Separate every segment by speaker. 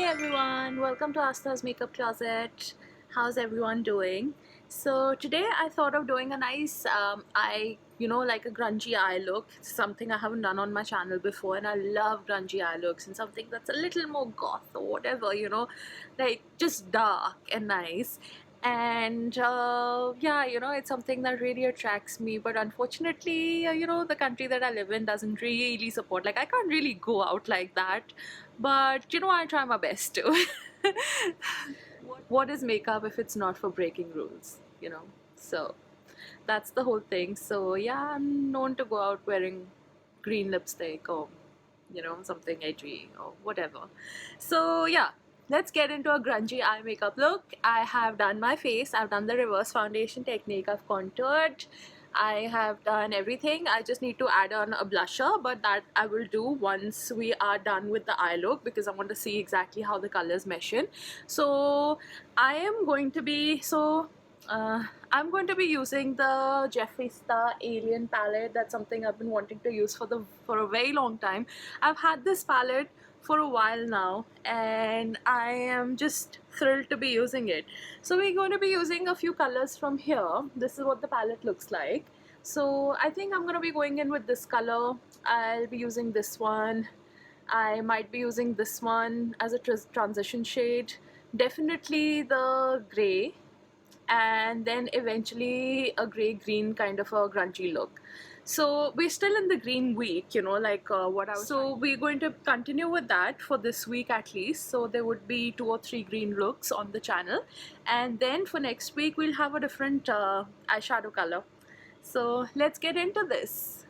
Speaker 1: everyone, welcome to Aastha's makeup closet. How's everyone doing? So today I thought of doing a nice like a grungy eye look, something I haven't done on my channel before, and I love grungy eye looks and something that's a little more goth or whatever, like just dark and nice. And yeah, it's something that really attracts me, but unfortunately, the country that I live in doesn't really support. Like, I can't really go out like that, but I try my best to. What is makeup if it's not for breaking rules? So that's the whole thing. So yeah, I'm known to go out wearing green lipstick or something edgy or whatever. So yeah, let's get into a grungy eye makeup look. I have done my face, I've done the reverse foundation technique, I've contoured, I have done everything. I just need to add on a blusher, but that I will do once we are done with the eye look, because I want to see exactly how the colors mesh in. So I am going to be I'm going to be using the Jeffree Alien palette. That's something I've been wanting to use for a very long time. I've had this palette for a while now and I am just thrilled to be using it. So we're going to be using a few colors from here. This is what the palette looks like. So I think I'm going to be going in with this color. I'll be using this one. I might be using this one as a transition shade. Definitely the grey, and then eventually a grey-green kind of a grungy look. So we're still in the green week, what I was. So we're going to continue with that for this week at least. So there would be 2 or 3 green looks on the channel, and then for next week we'll have a different eyeshadow color. So let's get into this.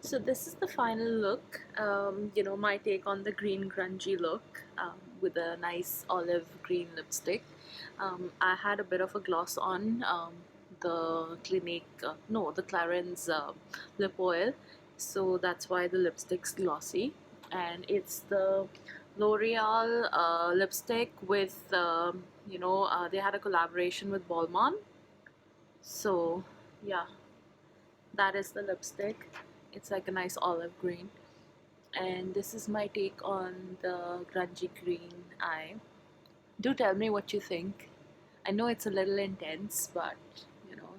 Speaker 1: So this is the final look, my take on the green grungy look, with a nice olive green lipstick. I had a bit of a gloss on, the Clinique, no, the Clarins lip oil, so that's why the lipstick's glossy. And it's the L'Oreal lipstick with, they had a collaboration with Balmain. So yeah, that is the lipstick. It's like a nice olive green, and this is my take on the grungy green eye. Do tell me what you think. I know it's a little intense, but you know,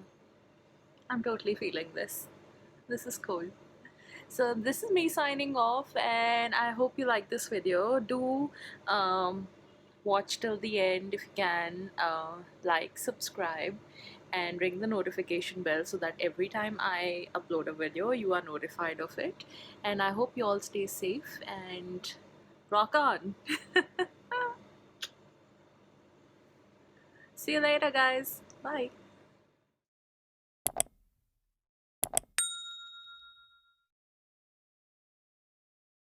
Speaker 1: I'm totally feeling this. This is cool. So this is me signing off, and I hope you like this video. Do um, watch till the end if you can. Like, subscribe, and ring the notification bell so that every time I upload a video, you are notified of it. And I hope you all stay safe and rock on. See you later, guys. Bye.